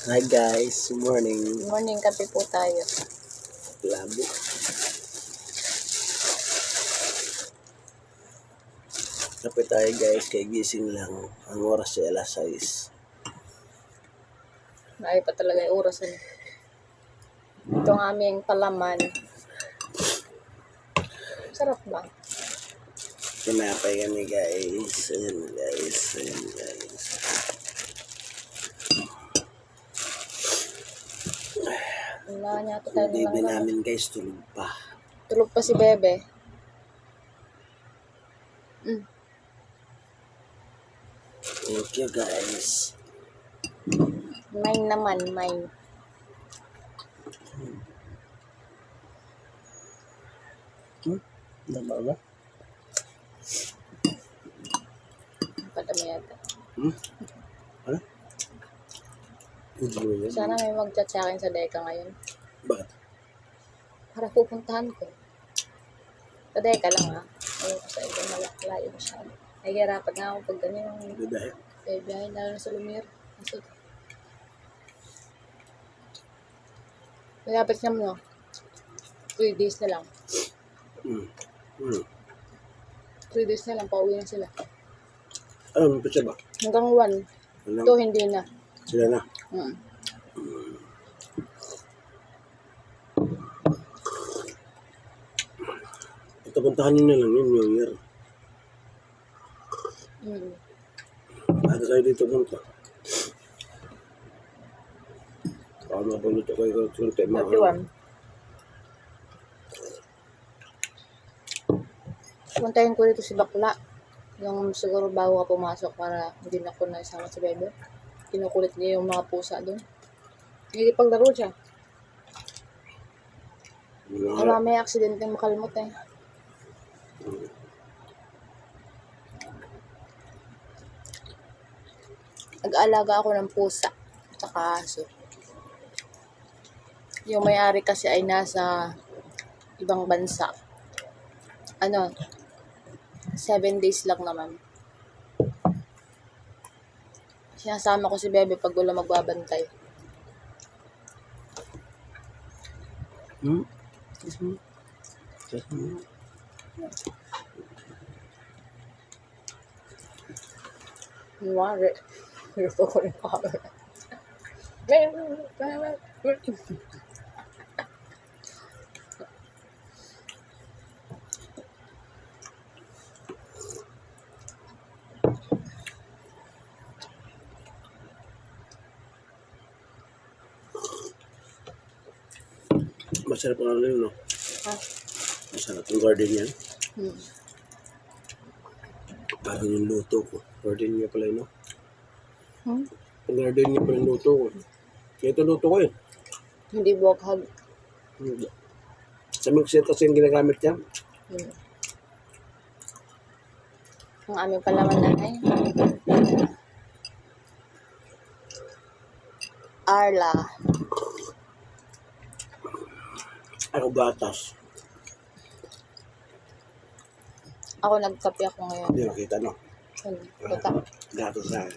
Hi guys, morning. Morning, kape po tayo. Labo. Kape tayo guys, kay gising lang. Ang oras ay alas 6. Ay pa talaga yung oras. Ito ang aming palaman. Sarap ba? Tinapay kami guys. Ayan guys, ayan guys. Wala niya ito tayo Yung baby lang. namin guys, tulog pa. Tulog pa si Bebe. Thank you guys. Mine naman, mine. Lama ba? Padami yata. Ano? Hindi mo yun. Sana may mag-chat sa akin sa Deka ngayon. Bakit? Para pupuntahan ko. Sa Deka lang ha. Ayun ko sa iba malayo masyado. Nahihirapan na ako pag ganyan. Dahil. Biyahe na lang sa Lumiere. Kasi malapit naman no. 3 days na lang. 3 days na lang, pauwi na sila. Ano, pa siya ba? Hanggang 1. Ito hindi na. Sila na. Ito, puntahan nyo na lang yun, New Year. Ada tayo dito punta. Baka mapaluto kayo kunti mga. 31. Puntahin ko dito si Bakla. Yung siguro bago ka pumasok para hindi na ko na isama si Bebe. Kinukulit niya yung mga pusa doon. Hindi paglaro siya. Ay, mamaya aksidente makalimot eh. Nag-aalaga ako ng pusa at aso. Yung may-ari kasi ay nasa ibang bansa. 7 days lang naman. Sinasama ko si Bebe pag wala magbabantay. Kunwari, gusto ko rin camera. Masarap ang ano yun, no? Masarap ang garden yan. Parang yung luto ko. Garden niya pala yun, no? Ang garden niya pala yung luto ko. Ito luto ko eh. Hindi buwaghag. Sa mixer kasi yung ginagamit niya. Ang aming palaman na ay Arla. Ako gatas. Ako nagkape ako ngayon. Hindi makita, no? Puta. Gatas na.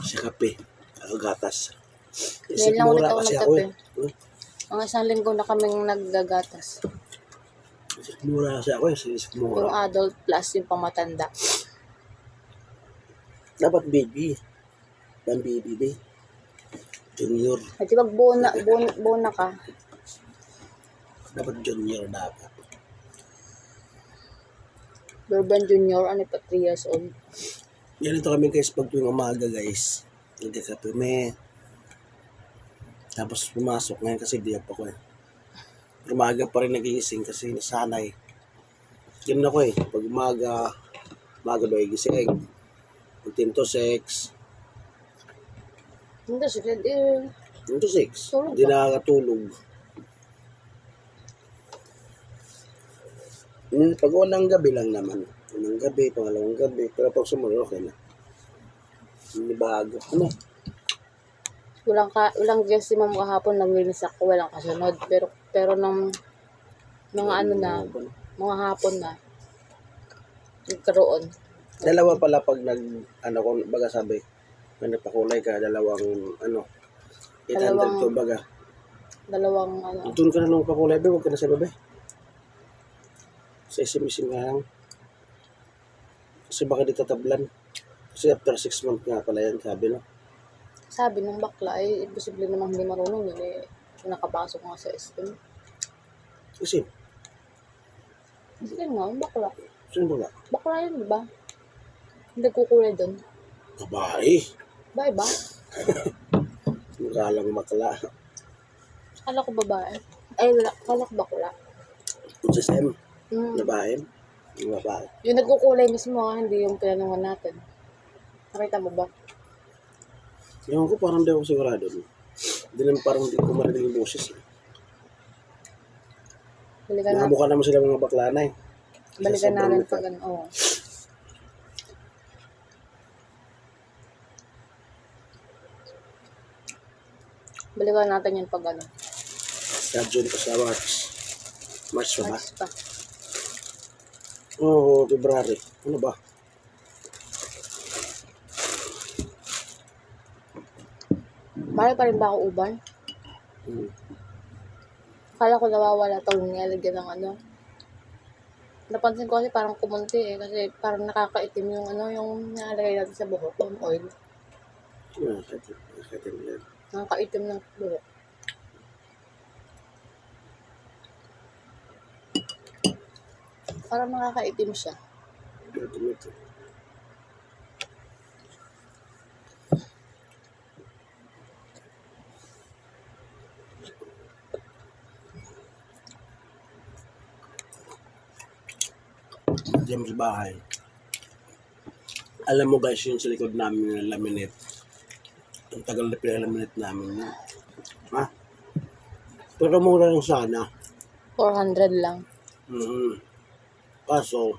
Sa kape. Ako gatas. Ngayon lang ulit ako kasi nagkape. eh. Mga isang linggo na kaming naggagatas. Mura kasi ako eh. Yung adult plus yung pamatanda. Dapat baby. Dan baby day. Junior. At pag buo na ka, Dapat junior dapat. Urban Junior, 3 years old. Yan ito kami guys pag tuwing umaga guys. Nagkakape me. Tapos pumasok ngayon kasi di ako eh. Umaga pa rin nagigising kasi nasanay. Yan ako eh. Pag umaga ba gising? Pag 10 to 6. Hindi, sige. 10 to 6. Tulog Hindi ka. nakakatulog. Pag unang gabi lang naman. Unang gabi, pangalawang gabi. Pero pag sumunod, okay na. Hindi bago. Ano? Walang guest si Ma'am kahapon, naglinis ako, walang kasunod. Pero nung mga mga hapon na, nagkaroon. Dalawa pala pag ano kung baga sabi, may nagpakulay ka, dalawang, 800 Dalawang- to baga. Dalawang Doon ka na nung pakulay, be, huwag ka na sa babe. Sa isim-isim ka lang. Kasi baka di tatablan. Kasi after 6 months nga pala yan, sabi no. sabi ng bakla ay imposible namang hindi marunong yun eh. Nakapasok nga sa SM. Kasi, Hindi nga, bakla. sino ba nga? Bakla yun, di ba? Hindi kukulay doon. Babae. Bye ba? Mukha lang makala. Kala ko babae. Ay, wala. Kala ko bakla. Sa SM, Hmm. babae. Yung babae. Yung nagkukulay mismo hindi yung pinanungan natin. Nakita mo ba? Yung ko parang di ako sigurado. Hindi naman parang hindi ko marinig yung boses. Balikan natin. Nakamukha naman sila mga bakla na eh. Balikan Sobrang natin mukha. pag ano. Oo. Balikan natin yun pag ano. Sa June pa sa March. March pa ba? March pa. Oo, February. Ano ba? Mali pa rin ba ako uban? Hmm. Akala ko nawawala to nilalagyan ng ano. Napansin ko kasi parang kumunti eh. Kasi parang nakakaitim yung ano, yung nilalagay natin sa buhok. Yung oil. Sakit yan. Nakakaitim ng buhok. Parang nakakaitim siya. Ito. Diyan sa bahay. Alam mo guys, yung sa likod namin ng laminate. Ang tagal na pinalaminate namin. Ha? Pero mura lang sana. 400 lang. Kaso,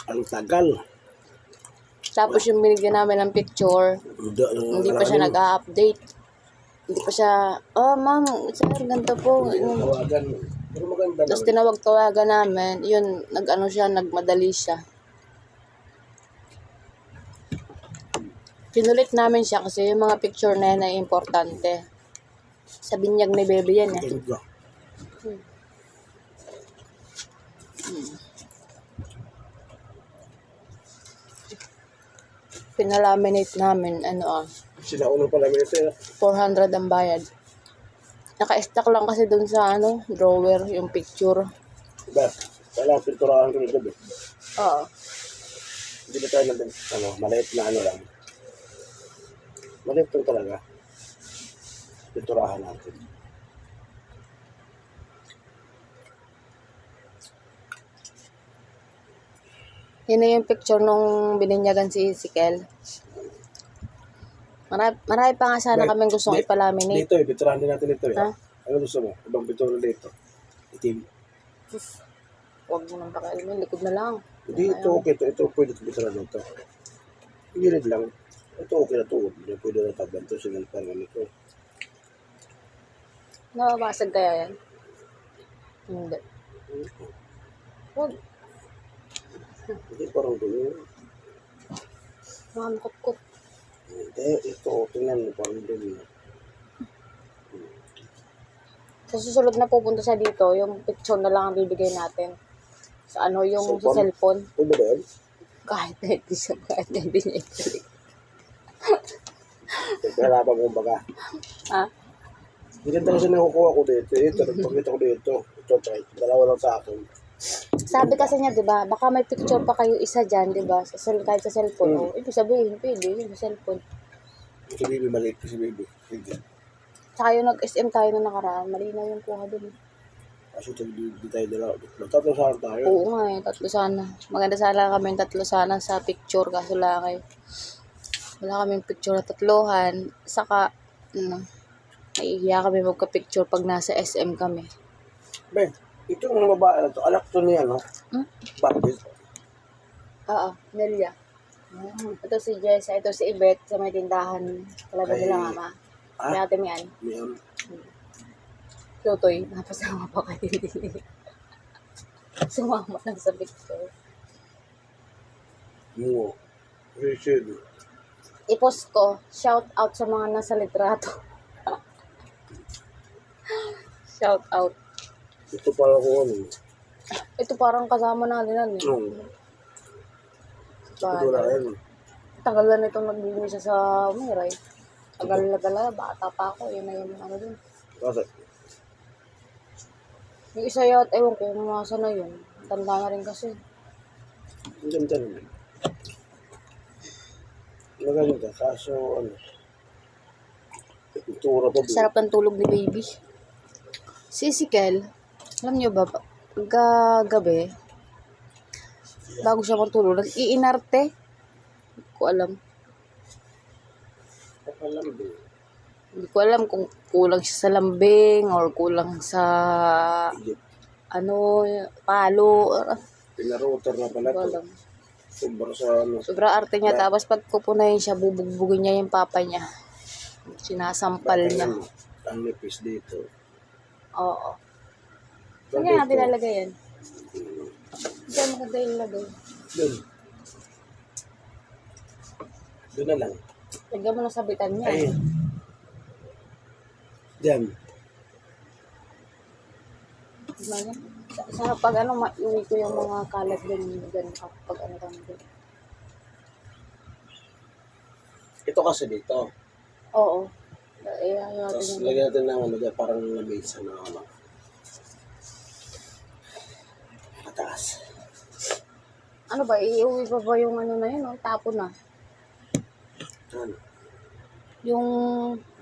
ang tagal. Tapos yung binigyan namin ng picture, hindi pa siya nag-a-update. Hindi pa siya, oh ma'am, sir, ganito po. Tawagan. Pero maganda Tapos naman. tinawag-tawagan namin, yun, nag-ano siya, nagmadali siya. Pinulit namin siya kasi yung mga picture na yan ay importante. Sa binyag ni Bebe yan eh. Ganda. Pinalaminate namin, Sila unang palaminate. 400 ang bayad. Naka-stack lang kasi dun sa drawer, yung picture. Diba? Kailangan pinturahan ko nito. Oo. Hindi na tayo maliit na lang. Maliit lang talaga. Pinturahan natin. Yun na yung picture nung bininyagan si Ezekiel. Marami pa nga sana kaming gustong ipalaminate. Dito pinturahan din natin ito. Ha? Ano gusto mo? Ibang pintura dito. Itim. Huwag mo nang pakialaman, likod na lang. Dito, okay. Ito pwede ito pinturahan dito. Gilid lang. Ito okay na ito. Hindi pwede na tablan ito. Singal pa naman ito. Nababasag kaya yan? Hindi. Huwag. Hindi parang doon. Mga makot-kot. Hindi, ito. Tingnan mo parang doon. Sa susunod na pupunta siya dito, yung picture na lang ang bibigay natin. Sa yung sa cellphone. Pwede ba yun? Kahit na hindi siya, kahit na hindi niya ibalik. Harapan mo baga. Ha? Hindi ganda kasi nakukuha ko dito. Ito, nagpakita ko dito. Ito, tsaka ito. Dalawa lang sa akin. Sabi kasi niya, di ba, baka may picture pa kayo isa dyan, di ba, kahit sa cellphone. O, ibig sabihin, pwede, yun sa cellphone. Si Bibi, maliit ko si Bibi. Hindi. Tsaka yung nag-SM tayo na nakaraan, malinaw yung kuha dun. Kaso di tayo dalawa. Tatlo sa tayo. Oo nga eh, tatlo sana. Maganda sana kami tatlo sana sa picture, kaso wala kaming picture na tatlohan. Saka, naiiya kami magka-picture pag nasa SM kami. Ben, ito ang babae na to. Anak to niya, no? Bakit? Oo, Nelia. Ito si Jessa, ito si Ibet sa may tindahan. Talaga Ay. nila mama. Ah? Kaya ate Mian. Meron. Tutoy, napasama pa kayo din. Sumama lang sa picture. Mo. Appreciate. I-post ko, shout out sa mga nasa litrato. Shout out. Ito pala ko ano. Ito parang kasama natin yan eh. Ito wala yan. Tagal na nitong nagbibisa sa Miray. Tagal na talaga, bata pa ako. Yun na yung ano dun. Bakit? Yung isa yat, ewan ko kung nasa na yun. Tanda na rin kasi. Ang ganda naman. Maganda, kaso ano. Itura pa ba? Sarap ng tulog ni baby. Si Kel, alam niyo ba, pagka gabi, bago siya matulog, nag-iinarte. Hindi ko alam. Pakalambing. Hindi ko alam kung kulang siya sa lambing or kulang sa ano, palo. Pinarotor na pala Hindi ko to. alam. Sobra sa ano. Sobrang arte niya. Tapos pag pupunayin siya, bubugbugin niya yung papa niya. Sinasampal niya. Ang nipis dito. Oo. Saan kaya natin lalagay yan? Diyan maganda yung lagay. Doon. Doon na lang. Lagyan mo na sabitan niya. Ay. Diyan. Diba niya? Sa pag ano, maiuwi ko yung mga kalat din. Pag ano kami din. Ito kasi dito. Oo. Ayaw natin Tapos yung... lagyan natin ng ano dyan, parang lamesa na ano. Mataas. Ano ba, iuwi pa ba yung ano na yun? No? Tapo na. Ano? Yung